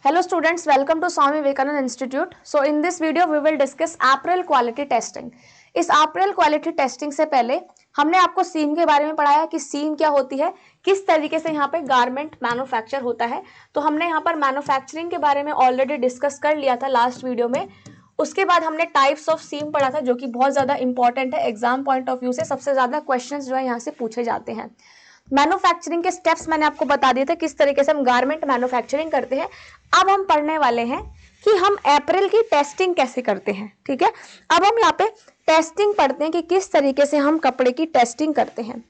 Hello students, welcome to Swami Vivekananda Institute. So in this video we will discuss apparel quality testing. इस apparel quality testing से पहले हमने आपको सीम के बारे में पढ़ाया कि सीम क्या होती है, किस तरीके से यहाँ पे गारमेंट मैन्युफैक्चर होता है। तो हमने यहाँ पर मैन्युफैक्चरिंग के बारे में ऑलरेडी डिस्कस कर लिया था लास्ट वीडियो में। उसके बाद हमने टाइप्स ऑफ सीम पढ़ा था जो कि बहुत ज़्यादा इंपॉर्टेंट है, एग्जाम पॉइंट ऑफ व्यू से सबसे ज़्यादा क्वेश्चन जो है यहाँ से पूछे जाते हैं। मैन्युफैक्चरिंग के स्टेप्स मैंने आपको बता दिए थे किस तरीके से हम गारमेंट मैन्युफैक्चरिंग करते हैं। अब हम पढ़ने वाले हैं कि हम अप्रैल की टेस्टिंग कैसे करते हैं। ठीक है, अब हम यहाँ पे टेस्टिंग पढ़ते हैं कि किस तरीके से हम कपड़े की टेस्टिंग करते हैं।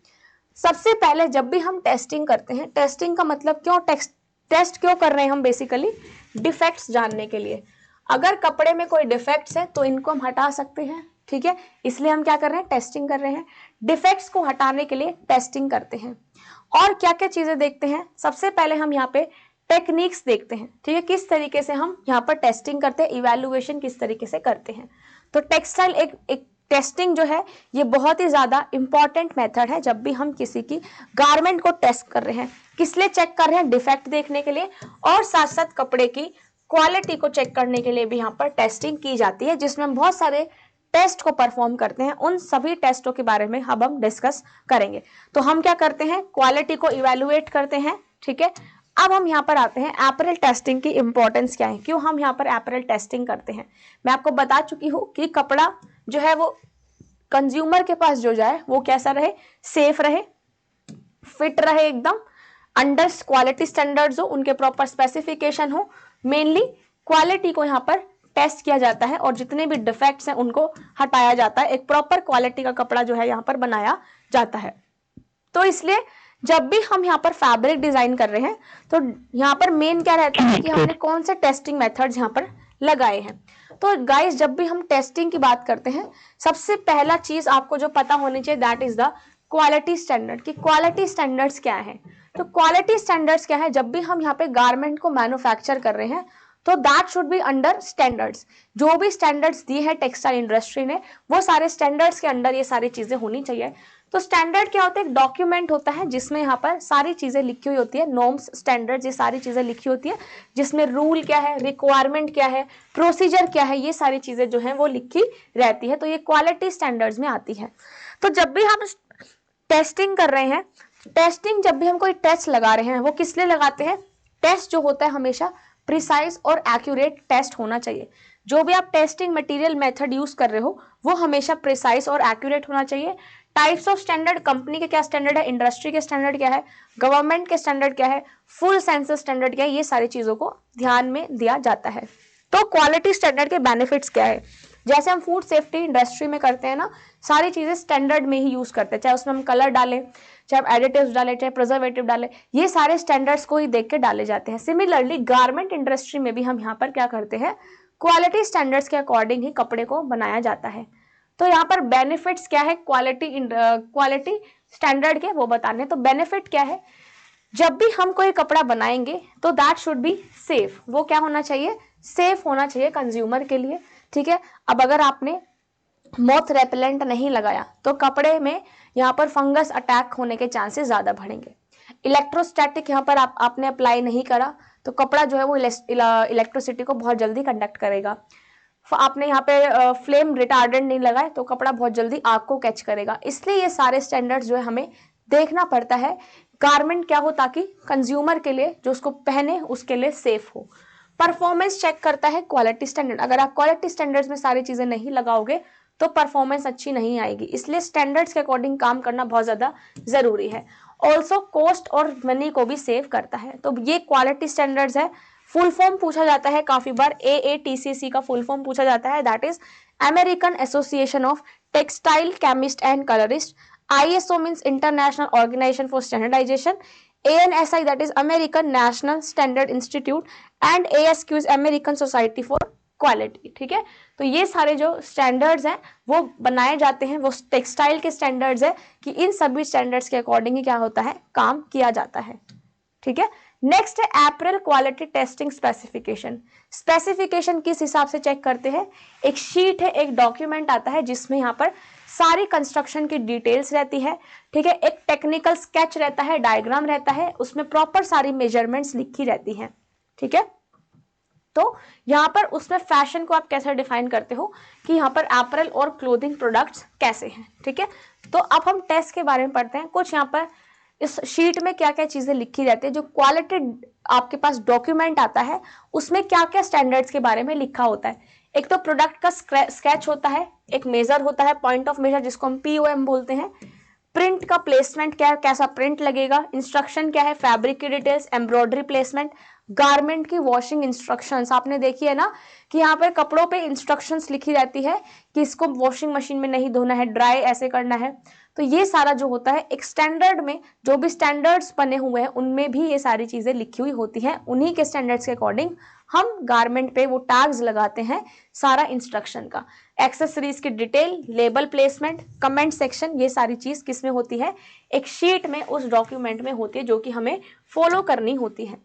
सबसे पहले जब भी हम टेस्टिंग करते हैं, टेस्टिंग का मतलब क्यों टेस्ट क्यों कर रहे हैं हम, बेसिकली डिफेक्ट्स जानने के लिए। अगर कपड़े में कोई डिफेक्ट्स है तो इनको हम हटा सकते हैं। ठीक है, इसलिए हम क्या कर रहे हैं, टेस्टिंग कर रहे हैं। डिफेक्ट्स को हटाने के लिए टेस्टिंग करते हैं। और क्या क्या चीजें देखते हैं, सबसे पहले हम यहाँ पे टेक्निक्स देखते हैं। ठीक है, किस तरीके से हम यहाँ पर टेस्टिंग करते हैं, इवैल्यूएशन किस तरीके से करते हैं। तो टेक्सटाइल एक टेस्टिंग जो है ये बहुत ही ज्यादा इंपॉर्टेंट मेथड है। जब भी हम किसी की गारमेंट को टेस्ट कर रहे हैं, किस लिए चेक कर रहे हैं, डिफेक्ट देखने के लिए, और साथ साथ कपड़े की क्वालिटी को चेक करने के लिए भी यहाँ पर टेस्टिंग की जाती है, जिसमें हम बहुत सारे टेस्ट को परफॉर्म करते हैं। उन सभी टेस्टों के बारे में अब हम डिस्कस करेंगे। तो हम क्या करते हैं, क्वालिटी को इवैल्यूएट करते हैं। ठीक है, अब हम यहाँ पर आते हैं अपैरेल टेस्टिंग की इंपॉर्टेंस क्या है, क्यों हम यहाँ पर अपैरेल टेस्टिंग करते हैं। मैं आपको बता चुकी हूँ कि कपड़ा जो है वो कंज्यूमर के पास जो जाए वो कैसा रहे, सेफ रहे, फिट रहे, एकदम अंडर क्वालिटी स्टैंडर्ड्स हो, उनके प्रॉपर स्पेसिफिकेशन हो। मेनली क्वालिटी को यहाँ पर टेस्ट किया जाता है और जितने भी डिफेक्ट्स हैं उनको हटाया जाता है। एक प्रॉपर क्वालिटी का कपड़ा जो है यहाँ पर बनाया जाता है। तो इसलिए जब भी हम यहाँ पर फैब्रिक डिजाइन कर रहे हैं तो यहाँ पर मेन क्या रहता है कि हमने कौन से टेस्टिंग मेथड्स यहाँ पर लगाए हैं। तो गाइस, जब भी हम टेस्टिंग की बात करते हैं, सबसे पहला चीज आपको जो पता होनी चाहिए that is the quality standard. कि क्वालिटी स्टैंडर्ड्स क्या है। तो क्वालिटी स्टैंडर्ड्स क्या है, जब भी हम यहाँ पे गारमेंट को मैन्युफैक्चर कर रहे हैं तो that should be under standards. जो भी स्टैंडर्ड्स दिए हैं टेक्सटाइल इंडस्ट्री ने, वो सारे स्टैंडर्ड्स के अंडर ये सारी चीजें होनी चाहिए। तो स्टैंडर्ड क्या होता है, एक डॉक्यूमेंट होता है जिसमें यहाँ पर सारी चीजें लिखी हुई होती है, नॉर्म्स, स्टैंडर्ड्स, ये सारी चीजें लिखी होती है, जिसमें रूल क्या है, रिक्वायरमेंट क्या है, प्रोसीजर क्या है, ये सारी चीजें जो है वो लिखी रहती है। तो ये क्वालिटी स्टैंडर्ड्स में आती है। तो जब भी हम टेस्टिंग कर रहे हैं, टेस्टिंग जब भी हम कोई टेस्ट लगा रहे हैं वो किस लिए लगाते हैं, टेस्ट जो होता है हमेशा प्रिसाइज और एक्यूरेट टेस्ट होना चाहिए। जो भी आप टेस्टिंग मटेरियल मेथड यूज कर रहे हो वो हमेशा प्रिसाइज और एक्यूरेट होना चाहिए। टाइप्स ऑफ स्टैंडर्ड, कंपनी के क्या स्टैंडर्ड है, इंडस्ट्री के स्टैंडर्ड क्या है, गवर्नमेंट के स्टैंडर्ड क्या है, फुल सेंसस स्टैंडर्ड क्या है, ये सारी चीजों को ध्यान में दिया जाता है। तो क्वालिटी स्टैंडर्ड के बेनिफिट्स क्या है, जैसे हम फूड सेफ्टी इंडस्ट्री में करते हैं ना, सारी चीजें स्टैंडर्ड में ही यूज करते हैं, चाहे उसमें हम कलर डालें, चाहे हम एडिटिव्स डालें, चाहे प्रिजर्वेटिव डालें, ये सारे स्टैंडर्ड्स को ही देख के डाले जाते हैं। सिमिलरली गारमेंट इंडस्ट्री में भी हम यहाँ पर क्या करते हैं, क्वालिटी स्टैंडर्ड्स के अकॉर्डिंग ही कपड़े को बनाया जाता है। तो यहाँ पर बेनिफिट्स क्या है क्वालिटी स्टैंडर्ड के, वो बताने। तो बेनिफिट क्या है, जब भी हम कोई कपड़ा बनाएंगे तो दैट शुड बी सेफ। वो क्या होना चाहिए, सेफ होना चाहिए कंज्यूमर के लिए। ठीक है, अब अगर आपने मॉथ रेपेलेंट नहीं लगाया तो कपड़े में यहाँ पर फंगस अटैक होने के चांसेस ज्यादा बढ़ेंगे। इलेक्ट्रोस्टैटिक यहाँ पर आपने अप्लाई नहीं करा तो कपड़ा जो है वो इलेक्ट्रिसिटी को बहुत जल्दी कंडक्ट करेगा। आपने यहाँ पे फ्लेम रिटार्डेंट नहीं लगाए तो कपड़ा बहुत जल्दी आग को कैच करेगा। इसलिए ये सारे स्टैंडर्ड्स जो है हमें देखना पड़ता है गारमेंट क्या हो, ताकि कंज्यूमर के लिए जो उसको पहने उसके लिए सेफ हो। परफॉर्मेंस चेक करता है क्वालिटी स्टैंडर्ड। अगर आप क्वालिटी स्टैंडर्ड्स में सारी चीजें नहीं लगाओगे तो परफॉर्मेंस अच्छी नहीं आएगी। इसलिए स्टैंडर्ड्स के अकॉर्डिंग काम करना बहुत ज्यादा जरूरी है। ऑल्सो कॉस्ट और मनी को भी सेव करता है। तो ये क्वालिटी स्टैंडर्ड्स है। फुल फॉर्म पूछा जाता है काफी बार, AATCC का फुल फॉर्म पूछा जाता है, that is American Association of Textile Chemist and Colorist. ISO means International Organization for Standardization. ANSI that is American National Standard Institute and ASQ is American Society for Quality. ठीक है, तो ये सारे जो standards हैं वो बनाए जाते हैं, वो टेक्सटाइल के स्टैंडर्ड्स है कि इन सभी स्टैंडर्ड्स के अकॉर्डिंग ही क्या होता है, काम किया जाता है। ठीक है, नेक्स्ट है अपैरेल क्वालिटी टेस्टिंग स्पेसिफिकेशन। स्पेसिफिकेशन किस हिसाब से चेक करते हैं, एक शीट है, एक डॉक्यूमेंट आता है जिसमें यहाँ पर सारी कंस्ट्रक्शन की डिटेल्स रहती है। ठीक है, एक टेक्निकल स्केच रहता है, डायग्राम रहता है, उसमें प्रॉपर सारी मेजरमेंट्स लिखी रहती हैं। ठीक है, तो यहाँ पर उसमें फैशन को आप कैसे डिफाइन करते हो कि यहाँ पर एपरल और क्लोथिंग प्रोडक्ट्स कैसे हैं, ठीक है। तो अब हम टेस्ट के बारे में पढ़ते हैं। कुछ यहाँ पर इस शीट में क्या क्या चीजें लिखी जाती है, जो क्वालिटी आपके पास डॉक्यूमेंट आता है उसमें क्या क्या स्टैंडर्ड्स के बारे में लिखा होता है। एक तो प्रोडक्ट का स्केच होता है, एक मेजर होता है, पॉइंट ऑफ मेजर जिसको हम POM बोलते हैं, प्रिंट का प्लेसमेंट क्या है, कैसा प्रिंट लगेगा, इंस्ट्रक्शन क्या है, फैब्रिक की डिटेल्स, एम्ब्रॉयडरी प्लेसमेंट, गारमेंट की वॉशिंग इंस्ट्रक्शंस। आपने देखी है ना कि यहाँ पर कपड़ों पे इंस्ट्रक्शंस लिखी जाती है कि इसको वॉशिंग मशीन में नहीं धोना है, ड्राई ऐसे करना है। तो ये सारा जो होता है एक स्टैंडर्ड में, जो भी स्टैंडर्ड्स बने हुए हैं उनमें भी ये सारी चीजें लिखी हुई होती हैं। उन्हीं के स्टैंडर्ड्स के अकॉर्डिंग हम गारमेंट पे वो टैग्स लगाते हैं सारा इंस्ट्रक्शन का। एक्सेसरीज की detail, label placement, comment section, ये सारी चीज किस में होती है, एक शीट में, उस डॉक्यूमेंट में होती है जो कि हमें फॉलो करनी होती है।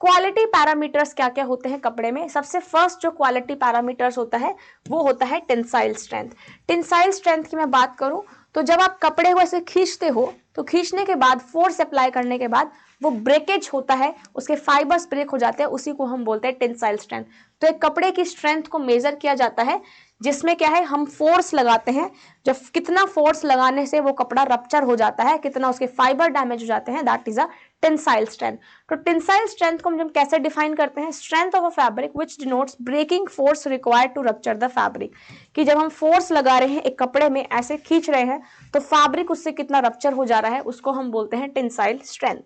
क्वालिटी पैरामीटर्स क्या क्या होते हैं कपड़े में। सबसे फर्स्ट जो क्वालिटी पैरामीटर्स होता है वो होता है टेंसाइल स्ट्रेंथ। टेंसाइल स्ट्रेंथ की मैं बात करूं तो जब आप कपड़े को ऐसे खींचते हो तो खींचने के बाद, फोर्स अप्लाई करने के बाद वो ब्रेकेज होता है, उसके फाइबर्स ब्रेक हो जाते हैं, उसी को हम बोलते हैं टेंसाइल स्ट्रेंथ। तो एक कपड़े की स्ट्रेंथ को मेजर किया जाता है जिसमें क्या है, हम फोर्स लगाते हैं, जब कितना फोर्स लगाने से वो कपड़ा रप्चर हो जाता है, कितना उसके फाइबर डैमेज हो जाते हैं, that is a tensile strength. तो टेंसाइल स्ट्रेंथ को हम कैसे डिफाइन करते हैं, strength of a fabric which denotes breaking force required to rupture the fabric. कि जब हम फोर्स लगा रहे हैं एक कपड़े में, ऐसे खींच रहे हैं, तो फैब्रिक उससे कितना रप्चर हो जा रहा है, उसको हम बोलते हैं टेंसाइल स्ट्रेंथ,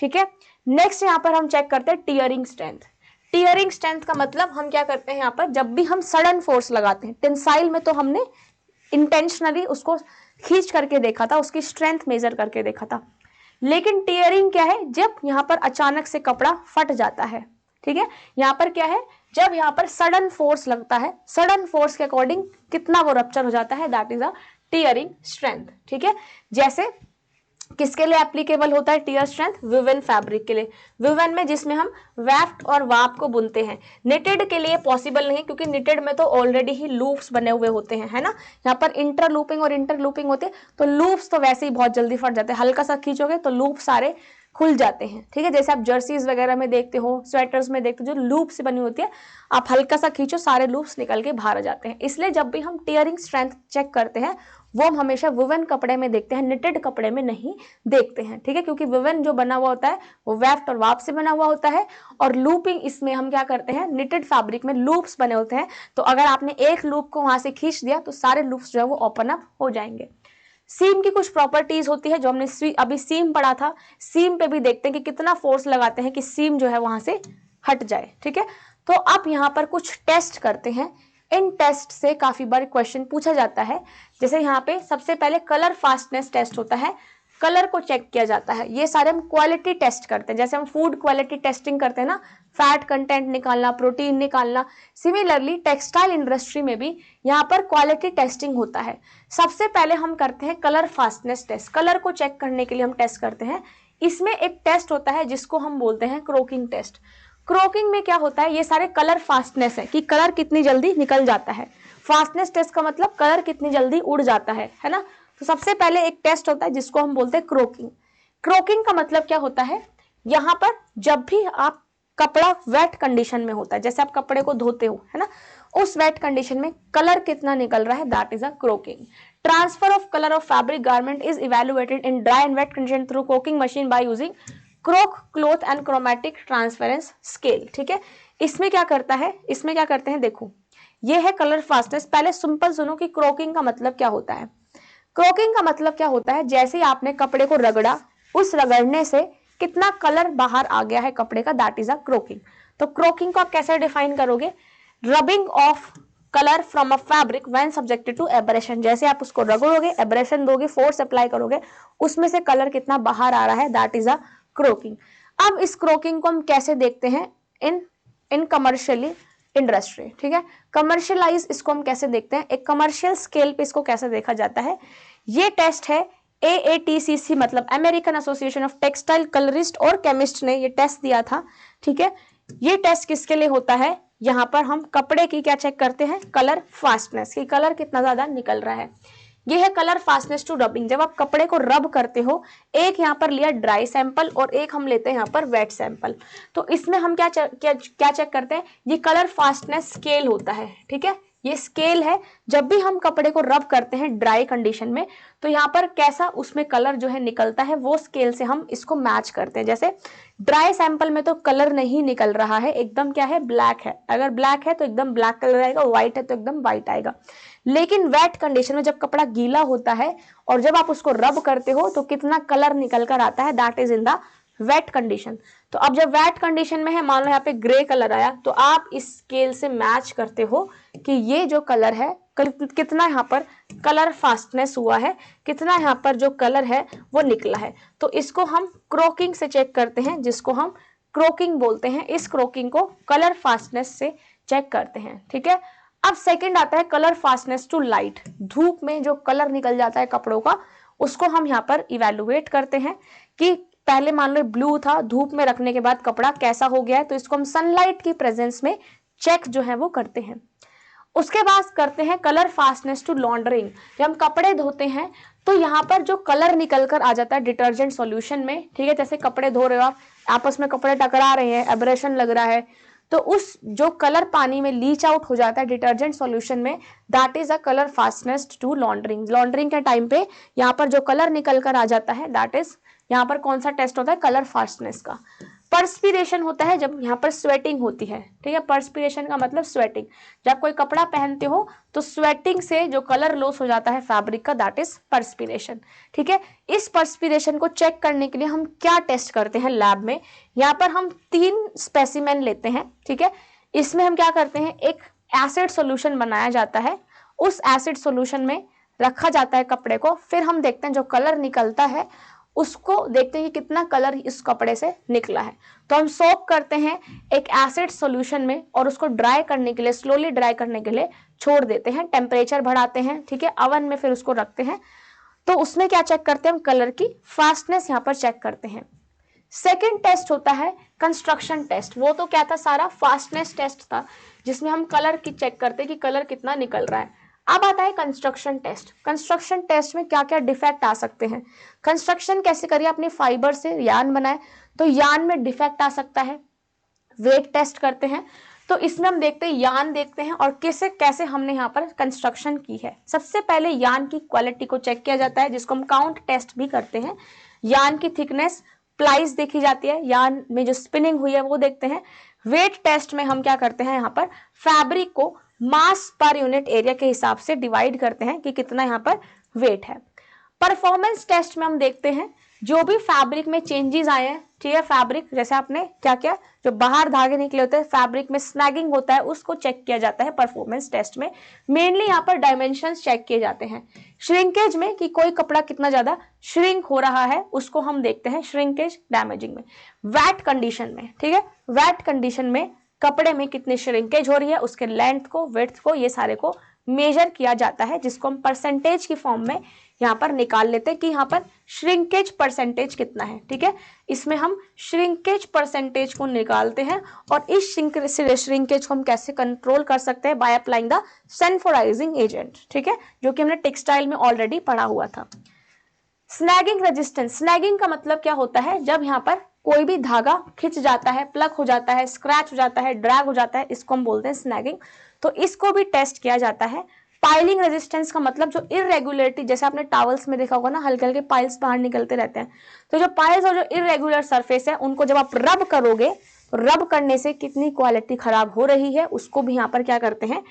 ठीक है। नेक्स्ट यहाँ पर हम चेक करते हैं टीयरिंग स्ट्रेंथ। टीयरिंग स्ट्रेंथ का मतलब हम क्या करते हैं यहाँ पर, जब भी हम सडन फोर्स लगाते हैं, टेंसाइल में तो हमने इंटेंशनली उसको खींच करके देखा था, उसकी स्ट्रेंथ मेजर करके देखा था, लेकिन टीयरिंग क्या है, जब यहाँ पर अचानक से कपड़ा फट जाता है, ठीक है। यहाँ पर क्या है, जब यहाँ पर सडन फोर्स लगता है, सडन फोर्स के अकॉर्डिंग कितना वो रप्चर हो जाता है, that is a tearing strength, ठीक है। जैसे किसके लिए एप्लीकेबल होता है टीयर स्ट्रेंथ, विवन फैब्रिक के लिए। विवन में जिसमें हम वेफ्ट और वाप को बुनते हैं। निटेड के लिए पॉसिबल नहीं, क्योंकि निटेड में तो ऑलरेडी ही लूप्स बने हुए होते हैं, है ना। यहाँ पर इंटर लूपिंग और इंटर लूपिंग होते हैं, तो लूप्स तो वैसे ही बहुत जल्दी फट जाते हैं, हल्का सा खींचोगे तो लूप सारे खुल जाते हैं, ठीक है। जैसे आप जर्सीज वगैरह में देखते हो, स्वेटर्स में देखते हो, जो लूप से बनी होती है, आप हल्का सा खींचो, सारे लूप्स निकल के बाहर आ जाते हैं। इसलिए जब भी हम टीयरिंग स्ट्रेंथ चेक करते हैं वो हम हमेशा वुवन कपड़े में देखते हैं, निटेड कपड़े में नहीं देखते हैं, ठीक है। क्योंकि वुवन जो बना हुआ होता है वो वेफ्ट और वाप से बना हुआ होता है, और लूपिंग इसमें हम क्या करते हैं, निटेड फैब्रिक में लूप्स बने होते हैं, तो अगर आपने एक लूप को वहां से खींच दिया तो सारे लूप्स जो है वो ओपन अप हो जाएंगे। सीम की कुछ प्रॉपर्टीज होती है, जो हमने अभी सीम पढ़ा था, सीम पे भी देखते हैं कि कितना फोर्स लगाते हैं कि सीम जो है वहां से हट जाए, ठीक है। तो अब यहाँ पर कुछ टेस्ट करते हैं। इन टेस्ट से काफी बार क्वेश्चन पूछा जाता है। जैसे यहाँ पे सबसे पहले कलर फास्टनेस टेस्ट होता है, कलर को चेक किया जाता है। ये सारे हम क्वालिटी टेस्ट करते हैं, जैसे हम फूड क्वालिटी टेस्टिंग करते हैं ना, फैट कंटेंट निकालना, प्रोटीन निकालना। सिमिलरली टेक्सटाइल इंडस्ट्री में भी यहाँ पर क्वालिटी टेस्टिंग होता है। सबसे पहले हम करते हैं कलर फास्टनेस टेस्ट। कलर को चेक करने के लिए हम टेस्ट करते हैं। इसमें एक टेस्ट होता है जिसको हम बोलते हैं क्रोकिंग टेस्ट। क्रोकिंग में क्या होता है, ये सारे कलर फास्टनेस है कि कलर कितनी जल्दी निकल जाता है। फास्टनेस टेस्ट का मतलब कलर कितनी जल्दी उड़ जाता है ना। तो सबसे पहले एक टेस्ट होता है जिसको हम बोलते हैं क्रोकिंग। क्रोकिंग का मतलब क्या होता है, यहाँ पर जब भी आप कपड़ा वेट कंडीशन में होता है, जैसे आप कपड़े को धोते हो, है ना, उस वेट कंडीशन में कलर कितना निकल रहा है, that is a croaking. Transfer of colour of fabric garment is evaluated in dry and wait condition through coking machine by using crook cloth and chromatic transference scale, ठीक है। इसमें क्या करता है, इसमें क्या करते हैं, देखो ये है कलर फास्टनेस। पहले सिंपल सुनो कि क्रोकिंग का मतलब क्या होता है। क्रोकिंग का मतलब क्या होता है, जैसे आपने कपड़े को रगड़ा, उस रगड़ने से कितना कलर बाहर आ गया है कपड़े का, दैट इज अ क्रोकिंग। तो क्रोकिंग को आप कैसे डिफाइन करोगे, rubbing of colour from a fabric when subjected to abrasion. जैसे आप उसको रगड़ोगे, एब्रेशन दोगे, फोर्स अप्लाई करोगे, उसमें से कलर कितना बाहर आ रहा है, दैट इज अ क्रोकिंग। अब इस क्रोकिंग को हम कैसे देखते हैं इन कमर्शियली इंडस्ट्री, ठीक है। कमर्शियलाइज इसको हम कैसे देखते हैं, एक कमर्शियल स्केल पे इसको कैसे देखा जाता है। ये टेस्ट है AATCC, मतलब American Association of textile colourist और केमिस्ट ने ये टेस्ट दिया था, ठीक है। ये टेस्ट किसके लिए होता है, यहाँ पर हम कपड़े की क्या चेक करते हैं, कलर फास्टनेस, की कलर कितना ज्यादा निकल रहा है। ये है कलर फास्टनेस टू रबिंग। जब आप कपड़े को रब करते हो, एक यहाँ पर लिया ड्राई सैंपल और एक हम लेते हैं यहाँ पर वेट सैंपल। तो इसमें हम क्या चेक करते हैं, ये कलर फास्टनेस स्केल होता है, ठीक है, ये स्केल है। जब भी हम कपड़े को रब करते हैं ड्राई कंडीशन में, तो यहाँ पर कैसा उसमें कलर जो है निकलता है, वो स्केल से हम इसको मैच करते हैं। जैसे ड्राई सैंपल में तो कलर नहीं निकल रहा है, एकदम क्या है, ब्लैक है। अगर ब्लैक है तो एकदम ब्लैक कलर आएगा, व्हाइट है तो एकदम व्हाइट आएगा। लेकिन वेट कंडीशन में जब कपड़ा गीला होता है और जब आप उसको रब करते हो तो कितना कलर निकल कर आता है, that is in the wait condition. तो अब जब वेट कंडीशन में है, मान लो यहाँ पे ग्रे कलर आया, तो आप इस स्केल से मैच करते हो कि ये जो कलर है, कितना यहाँ पर कलर फास्टनेस हुआ है, कितना यहाँ पर जो कलर है वो निकला है। तो इसको हम क्रोकिंग से चेक करते हैं, जिसको हम क्रोकिंग बोलते हैं। इस क्रोकिंग को कलर फास्टनेस से चेक करते हैं, ठीक है। अब सेकंड आता है कलर फास्टनेस टू लाइट। धूप में जो कलर निकल जाता है कपड़ों का, उसको हम यहाँ पर इवेलुएट करते हैं कि पहले मान लो ब्लू था, धूप में रखने के बाद कपड़ा कैसा हो गया है। तो इसको हम सनलाइट की प्रेजेंस में चेक जो है वो करते हैं। उसके बाद करते हैं कलर फास्टनेस टू लॉन्ड्रिंग। जब हम कपड़े धोते हैं तो यहाँ पर जो कलर निकल कर आ जाता है डिटर्जेंट सॉल्यूशन में, ठीक है, जैसे कपड़े धो रहे हो आप, आपस में कपड़े टकरा रहे हैं, एब्रेशन लग रहा है, तो उस जो कलर पानी में लीच आउट हो जाता है डिटर्जेंट सॉल्यूशन में, that is a colour fastness to laundering. Laundering के टाइम पे यहाँ पर जो कलर निकल कर आ जाता है, दैट इज यहाँ पर कौन सा टेस्ट होता है, कलर फास्टनेस का। पर्सपिरेशन होता है जब यहाँ पर स्वेटिंग होती है, ठीक है, पर्सपिरेशन का मतलब स्वेटिंग। जब कोई कपड़ा पहनते हो तो स्वेटिंग से जो कलर लॉस हो जाता है फैब्रिक का, दैट इज पर्सपिरेशन, ठीक है। इस पर्सपिरेशन को चेक करने के लिए हम क्या टेस्ट करते हैं लैब में, यहाँ पर हम 3 स्पेसिमेन लेते हैं, ठीक है। इसमें हम क्या करते हैं, एक एसिड सोल्यूशन बनाया जाता है, उस एसिड सोल्यूशन में रखा जाता है कपड़े को, फिर हम देखते हैं जो कलर निकलता है उसको देखते हैं कि कितना कलर इस कपड़े से निकला है। तो हम सोक करते हैं एक एसिड सॉल्यूशन में और उसको ड्राई करने के लिए, स्लोली ड्राई करने के लिए छोड़ देते हैं, टेम्परेचर बढ़ाते हैं, ठीक है, ओवन में फिर उसको रखते हैं। तो उसमें क्या चेक करते हैं हम, कलर की फास्टनेस यहाँ पर चेक करते हैं। सेकेंड टेस्ट होता है कंस्ट्रक्शन टेस्ट। वो तो क्या था, सारा फास्टनेस टेस्ट था, जिसमें हम कलर की चेक करते हैं कि कलर कितना निकल रहा है। अब आता है कंस्ट्रक्शन टेस्ट। कंस्ट्रक्शन टेस्ट में क्या क्या डिफेक्ट आ सकते हैं, कंस्ट्रक्शन कैसे करिए, अपनी फाइबर से यान बनाए तो यान में डिफेक्ट आ सकता है। वेट टेस्ट करते हैं, तो इसमें हम देखते हैं, यान देखते हैं और कैसे कैसे हमने यहाँ पर कंस्ट्रक्शन की है। सबसे पहले यान की क्वालिटी को चेक किया जाता है, जिसको हम काउंट टेस्ट भी करते हैं। यान की थिकनेस, प्लाइज देखी जाती है, यान में जो स्पिनिंग हुई है वो देखते हैं। वेट टेस्ट में हम क्या करते हैं, यहाँ पर फैब्रिक को मास पर यूनिट एरिया के हिसाब से डिवाइड करते हैं कि कितना यहाँ पर वेट है। परफॉर्मेंस टेस्ट में हम देखते हैं जो भी फैब्रिक में चेंजेस आए हैं, ठीक है, फैब्रिक जैसे आपने क्या किया, जो बाहर धागे निकले होते हैं, फैब्रिक में स्नैगिंग होता है, उसको चेक किया जाता है परफॉर्मेंस टेस्ट में। मेनली यहाँ पर डायमेंशंस चेक किए जाते हैं। श्रिंकेज में कि कोई कपड़ा कितना ज्यादा श्रिंक हो रहा है, उसको हम देखते हैं श्रिंकेज डैमेजिंग में। वैट कंडीशन में, ठीक है, वैट कंडीशन में कपड़े में कितनी श्रिंकेज हो रही है, उसके लेंथ को, विड्थ को, ये सारे को मेजर किया जाता है, जिसको हम परसेंटेज की फॉर्म में यहाँ पर निकाल लेते हैं कि यहाँ पर श्रिंकेज परसेंटेज कितना है, ठीक है। इसमें हम श्रिंकेज परसेंटेज को निकालते हैं और इस श्रिंकेज को हम कैसे कंट्रोल कर सकते हैं, बाय अप्लाइंग द सनफोराइजिंग एजेंट, ठीक है, जो कि हमने टेक्सटाइल में ऑलरेडी पढ़ा हुआ था। स्नैगिंग रेजिस्टेंस, स्नैगिंग का मतलब क्या होता है, जब यहाँ पर कोई भी धागा खिंच जाता है, प्लग हो जाता है, स्क्रैच हो जाता है, ड्रैग हो जाता है, इसको हम बोलते हैं स्नैगिंग। तो इसको भी टेस्ट किया जाता है। पाइलिंग रेजिस्टेंस का मतलब जो इरेगुलरिटी, जैसे आपने टॉवल्स में देखा होगा ना, हल्के हल्के पाइल्स बाहर निकलते रहते हैं, तो जो पाइल्स और जो इरेगुलर सरफेस है उनको जब आप रब करोगे तो रब करने से कितनी क्वालिटी खराब हो रही है उसको भी यहाँ पर क्या करते हैं,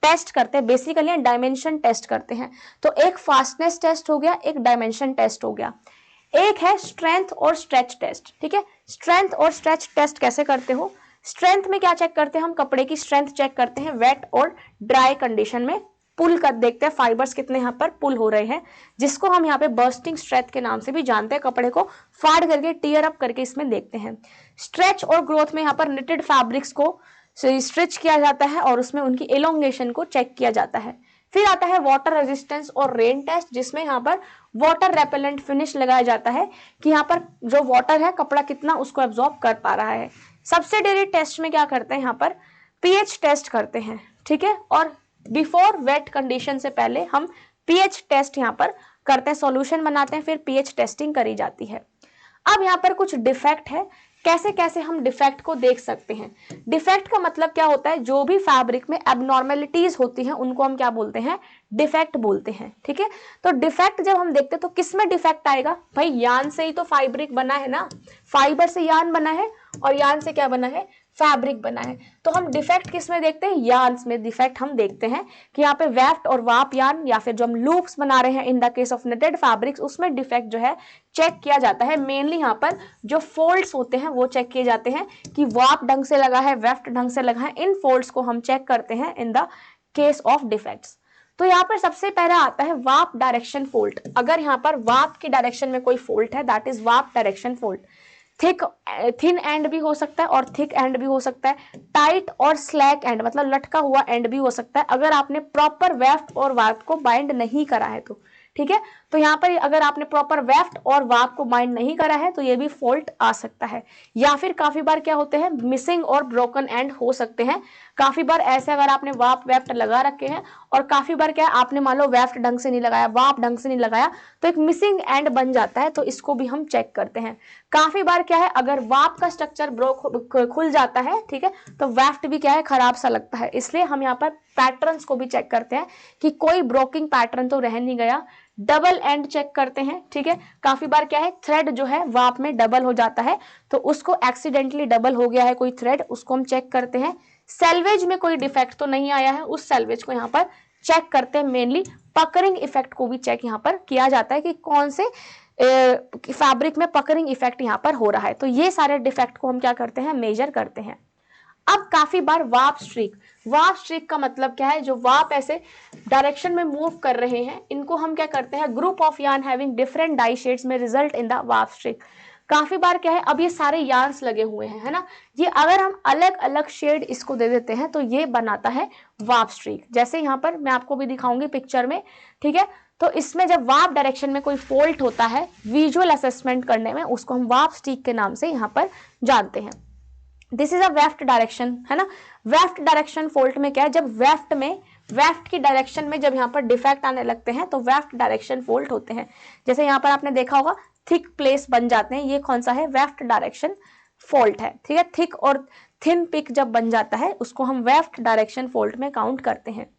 टेस्ट करते हैं। बेसिकली डायमेंशन टेस्ट करते हैं। तो एक फास्टनेस टेस्ट हो गया, एक डायमेंशन टेस्ट हो गया, एक है स्ट्रेंथ और स्ट्रेच टेस्ट, ठीक है। स्ट्रेंथ और स्ट्रेच टेस्ट कैसे करते हो, स्ट्रेंथ में क्या चेक करते हैं हम, कपड़े की स्ट्रेंथ चेक करते हैं वेट और ड्राई कंडीशन में। पुल कर देखते हैं फाइबर्स कितने यहाँ पर पुल हो रहे हैं, जिसको हम यहाँ पे बर्स्टिंग स्ट्रेंथ के नाम से भी जानते हैं। कपड़े को फाड़ करके, टीयर अप करके इसमें देखते हैं। स्ट्रेच और ग्रोथ में यहाँ पर निटेड फैब्रिक्स को स्ट्रेच किया जाता है और उसमें उनकी एलोंगेशन को चेक किया जाता है। फिर आता है वाटर रेजिस्टेंस और रेन टेस्ट, जिसमें यहाँ पर वाटर रेपेलेंट फिनिश लगाया जाता है कि यहाँ पर जो वाटर है कपड़ा कितना उसको एब्जॉर्ब कर पा रहा है। सब्सिडियरी टेस्ट में क्या करते हैं, यहाँ पर पीएच टेस्ट करते हैं, ठीक है। और बिफोर वेट कंडीशन से पहले हम पीएच टेस्ट यहाँ पर करते हैं, सॉल्यूशन बनाते हैं, फिर पीएच टेस्टिंग करी जाती है। अब यहाँ पर कुछ डिफेक्ट है, कैसे कैसे हम डिफेक्ट को देख सकते हैं। डिफेक्ट का मतलब क्या होता है, जो भी फैब्रिक में एबनॉर्मेलिटीज होती हैं उनको हम क्या बोलते हैं, डिफेक्ट बोलते हैं। ठीक है, तो डिफेक्ट जब हम देखते हैं तो किस में डिफेक्ट आएगा, भाई यान से ही तो फैब्रिक बना है ना, फाइबर से यान बना है और यान से क्या बना है, फैब्रिक बना है। तो हम डिफेक्ट किस में देखते हैं, यार्न में डिफेक्ट हम देखते हैं कि यहाँ पे वेफ्ट और वाप यार्न या फिर जो हम लूप्स बना रहे हैं in the case of knitted fabrics, उसमें डिफेक्ट जो है चेक किया जाता है। मेनली यहाँ पर जो फोल्ड्स होते हैं वो चेक किए जाते हैं कि वाप ढंग से लगा है, वेफ्ट ढंग से लगा है, इन फोल्ड्स को हम चेक करते हैं in the case of defects. तो यहाँ पर सबसे पहला आता है वाप डायरेक्शन फोल्ड। अगर यहाँ पर वाप की डायरेक्शन में कोई फोल्ड है, दैट इज वाप डायरेक्शन फोल्ड। थिन एंड भी हो सकता है और थिक एंड भी हो सकता है, टाइट और स्लैक एंड मतलब लटका हुआ एंड भी हो सकता है, अगर आपने प्रॉपर वेफ्ट और वाप को बाइंड नहीं करा है तो। ठीक है, तो यहाँ पर अगर आपने प्रॉपर वेफ्ट और वाप को बाइंड नहीं करा है तो ये भी फॉल्ट आ सकता है। या फिर काफी बार क्या होते हैं, मिसिंग और ब्रोकन एंड हो सकते हैं। काफी बार ऐसे अगर आपने वाप वेफ्ट लगा रखे हैं और काफी बार क्या आपने मान लो वेफ्ट ढंग से नहीं लगाया, वाप ढंग से नहीं लगाया, तो एक मिसिंग एंड बन जाता है, तो इसको भी हम चेक करते हैं। काफी बार क्या है, अगर वाप का स्ट्रक्चर खुल जाता है, ठीक है, तो वेफ्ट भी क्या है, खराब सा लगता है। इसलिए हम यहाँ पर पैटर्न्स को भी चेक करते हैं कि कोई ब्रोकिंग पैटर्न तो रह नहीं गया। डबल एंड चेक करते हैं। ठीक है, काफी बार क्या है, थ्रेड जो है वाप में डबल हो जाता है, तो उसको एक्सीडेंटली डबल हो गया है कोई थ्रेड, उसको हम चेक करते हैं। सेल्वेज में कोई डिफेक्ट तो नहीं आया है, उस सेल्वेज को यहाँ पर चेक करते हैं। मेनली पकरिंग इफेक्ट को भी चेक यहाँ पर किया जाता है कि कौन से फैब्रिक में पकरिंग इफेक्ट यहाँ पर हो रहा है। तो ये सारे डिफेक्ट को हम क्या करते हैं, मेजर करते हैं। अब काफी बार वाप स्ट्रीक का मतलब क्या है, जो वाप ऐसे डायरेक्शन में मूव कर रहे हैं, इनको हम क्या करते हैं, group of yarn having different dye shades में result in the warp streak. काफी बार क्या है, अब ये सारे यार्न्स लगे हुए हैं, है ना, ये अगर हम अलग अलग शेड इसको दे देते हैं तो ये बनाता है वाप स्ट्रीक। जैसे यहाँ पर मैं आपको भी दिखाऊंगी पिक्चर में। ठीक है, तो इसमें जब वाप डायरेक्शन में कोई फॉल्ट होता है, विजुअल असेसमेंट करने में उसको हम वाप स्ट्रीक के नाम से यहाँ पर जानते हैं। This is a weft direction, है ना। वेफ्ट डायरेक्शन फॉल्ट में क्या है, जब वेफ्ट की डायरेक्शन में जब यहाँ पर डिफेक्ट आने लगते हैं तो वेफ्ट डायरेक्शन फॉल्ट होते हैं। जैसे यहाँ पर आपने देखा होगा थिक प्लेस बन जाते हैं, ये कौन सा है, वेफ्ट डायरेक्शन फॉल्ट है। ठीक है, थिक और थिन पिक जब बन जाता है उसको हम वेफ्ट डायरेक्शन फॉल्ट में काउंट करते हैं।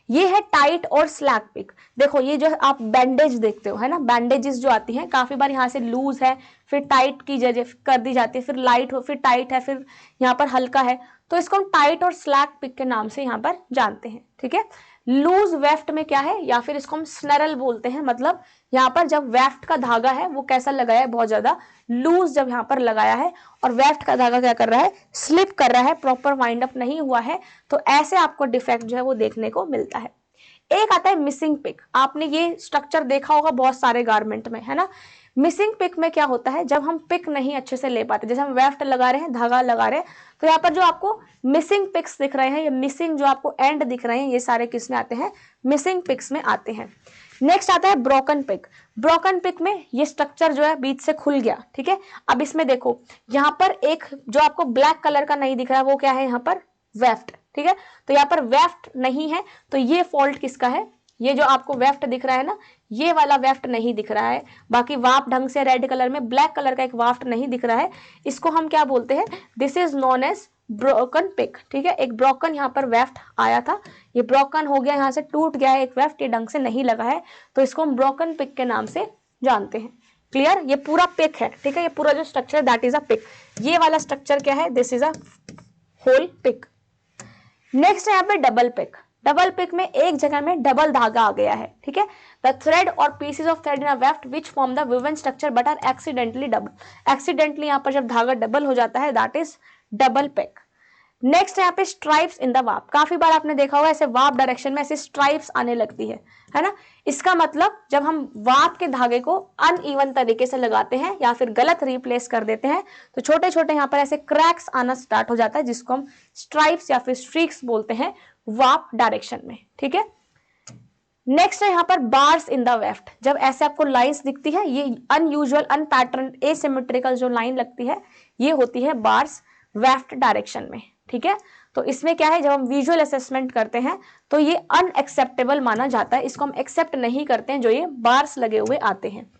ये है टाइट और स्लैक पिक। देखो ये जो आप बैंडेज देखते हो, है ना, बैंडेजेस जो आती हैं, काफी बार यहाँ से लूज है, फिर टाइट की कर दी जाती है, फिर लाइट हो, फिर टाइट है, फिर यहाँ पर हल्का है, तो इसको हम टाइट और स्लैक पिक के नाम से यहाँ पर जानते हैं। ठीक है, लूज वेफ्ट में क्या है, या फिर इसको हम स्नरल बोलते हैं, मतलब यहाँ पर जब वेफ्ट का धागा है वो कैसा लगाया है, बहुत ज्यादा लूज जब यहाँ पर लगाया है, और वेफ्ट का धागा क्या कर रहा है, स्लिप कर रहा है, प्रॉपर वाइंड अप नहीं हुआ है, तो ऐसे आपको डिफेक्ट जो है वो देखने को मिलता है। एक आता है मिसिंग पिक। आपने ये स्ट्रक्चर देखा होगा बहुत सारे गारमेंट में, है ना। मिसिंग पिक में क्या होता है, जब हम पिक नहीं अच्छे से ले पाते, जैसे हम वेफ्ट लगा रहे हैं, धागा लगा रहे हैं, तो यहाँ पर जो आपको मिसिंग पिक्स दिख रहे हैं, ये मिसिंग जो आपको एंड दिख रहे हैं, ये सारे किस में आते हैं, मिसिंग पिक्स में आते हैं। नेक्स्ट आता है ब्रोकन पिक। ब्रोकन पिक में ये स्ट्रक्चर जो है बीच से खुल गया। ठीक है, अब इसमें देखो यहाँ पर एक जो आपको ब्लैक कलर का नहीं दिख रहा है वो क्या है, यहाँ पर वेफ्ट। ठीक है, तो यहाँ पर वेफ्ट नहीं है, तो ये फॉल्ट किसका है, ये जो आपको वेफ्ट दिख रहा है ना, ये वाला वेफ्ट नहीं दिख रहा है, बाकी वाप ढंग से रेड कलर में ब्लैक कलर का एक वाफ्ट नहीं दिख रहा है, इसको हम क्या बोलते हैं, this is known as broken pick. ठीक है, एक ब्रोकन यहाँ पर वेफ्ट आया था, ये ब्रोकन हो गया, यहाँ से टूट गया है एक वेफ्ट, ये ढंग से नहीं लगा है, तो इसको हम ब्रोकन पिक के नाम से जानते हैं। क्लियर, ये पूरा पिक है। ठीक है, ये पूरा जो structure that is a pick. ये वाला स्ट्रक्चर क्या है, this is a hole pick. Next है यहाँ पे डबल पिक। डबल पिक में एक जगह में डबल धागा आ गया है। ठीक है, द थ्रेड और pieces of thread in a weft which form the woven structure but are accidentally double. Accidentally यहाँ पर जब धागा डबल हो जाता है that is double pick. Next यहाँ पे स्ट्राइप्स इन द वाप। काफी बार आपने देखा होगा ऐसे वाप डायरेक्शन में ऐसे स्ट्राइप्स आने लगती है ना। इसका मतलब जब हम वाप के धागे को अनइवन तरीके से लगाते हैं या फिर गलत रिप्लेस कर देते हैं तो छोटे छोटे यहाँ पर ऐसे क्रैक्स आना स्टार्ट हो जाता है, जिसको हम स्ट्राइप्स या फिर स्ट्रीक्स बोलते हैं वाप डायरेक्शन में। ठीक है, नेक्स्ट है यहाँ पर बार्स इन द वेफ्ट। जब ऐसे आपको लाइंस दिखती है, ये अनयूजुअल अनपैटर्न एसिमेट्रिकल जो लाइन लगती है, ये होती है बार्स वेफ्ट डायरेक्शन में। ठीक है, तो इसमें क्या है, जब हम विजुअल असेसमेंट करते हैं तो ये अनएक्सेप्टेबल माना जाता है, इसको हम एक्सेप्ट नहीं करते हैं जो ये बार्स लगे हुए आते हैं।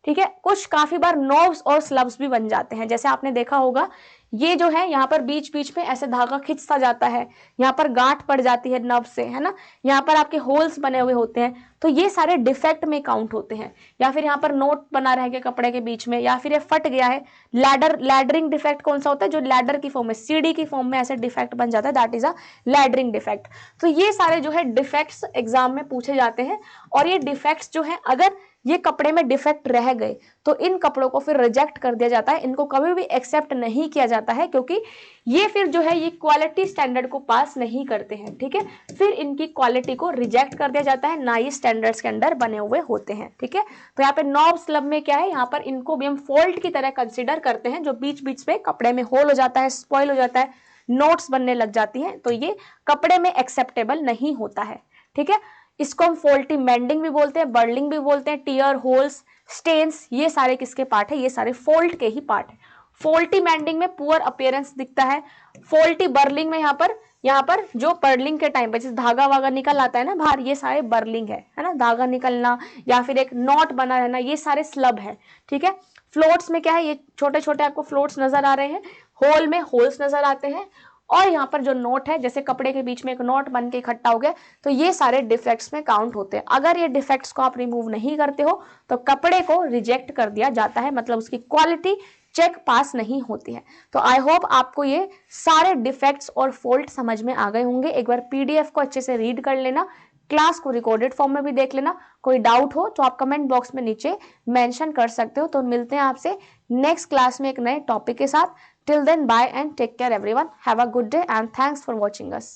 ठीक है, कुछ काफी बार नोव्स और स्लब्स भी बन जाते हैं, जैसे आपने देखा होगा ये जो है यहाँ पर बीच बीच में ऐसे धागा खिंचता जाता है, यहाँ पर गांठ पड़ जाती है नर्व से, है ना, यहाँ पर आपके होल्स बने हुए होते हैं, तो ये सारे डिफेक्ट में काउंट होते हैं। या फिर यहाँ पर नोट बना रह गया कपड़े के बीच में, या फिर ये फट गया है, लैडरिंग डिफेक्ट कौन सा होता है, जो लैडर की फॉर्म में, सीढ़ी की फॉर्म में ऐसे डिफेक्ट बन जाता है, दैट इज अ लैडरिंग डिफेक्ट। तो ये सारे जो है डिफेक्ट्स एग्जाम में पूछे जाते हैं, और ये डिफेक्ट्स जो है अगर ये कपड़े में डिफेक्ट रह गए तो इन कपड़ों को फिर रिजेक्ट कर दिया जाता है, इनको कभी भी एक्सेप्ट नहीं किया जाता है, क्योंकि ये फिर जो है ये क्वालिटी स्टैंडर्ड को पास नहीं करते हैं। ठीक है, फिर इनकी क्वालिटी को रिजेक्ट कर दिया जाता है, ना ये स्टैंडर्ड्स के अंदर बने हुए होते हैं। ठीक है, तो यहाँ पे नॉब स्लब में क्या है, यहाँ पर इनको भी हम फॉल्ट की तरह कंसिडर करते हैं, जो बीच बीच में कपड़े में होल हो जाता है, स्पॉइल हो जाता है, नोट्स बनने लग जाती हैं, तो ये कपड़े में एक्सेप्टेबल नहीं होता है। ठीक है, इसको हम फॉल्टी मेंडिंग भी बोलते हैं, बर्लिंग भी बोलते हैं, टीयर, होल्स, स्टेन्स, ये सारे किसके पार्ट है, ये सारे फॉल्ट के ही पार्ट है। फॉल्टी मेंडिंग में पुअर अपीयरेंस दिखता है, फॉल्टी बर्लिंग में यहाँ पर जो बर्लिंग के टाइम पर जैसे धागा वागा निकल आता है ना बाहर, ये सारे बर्लिंग है ना, धागा निकलना या फिर एक नॉट बना रहना, ये सारे स्लब है। ठीक है, फ्लोट्स में क्या है, ये छोटे छोटे आपको फ्लोट्स नजर आ रहे हैं, होल में होल्स नजर आते हैं, और यहाँ पर जो नोट है, जैसे कपड़े के बीच में एक नोट बन के इकट्ठा हो गया, तो ये सारे डिफेक्ट्स में काउंट होते हैं। अगर ये डिफेक्ट्स को आप रिमूव नहीं करते हो तो कपड़े को रिजेक्ट कर दिया जाता है, मतलब उसकी क्वालिटी चेक पास नहीं होती है। तो आई होप आपको ये सारे डिफेक्ट्स और फॉल्ट समझ में आ गए होंगे। एक बार पीडीएफ को अच्छे से रीड कर लेना, क्लास को रिकॉर्डेड फॉर्म में भी देख लेना, कोई डाउट हो तो आप कमेंट बॉक्स में नीचे मेंशन कर सकते हो। तो मिलते हैं आपसे नेक्स्ट क्लास में एक नए टॉपिक के साथ। Till then, bye and take care everyone. Have a good day and thanks for watching us.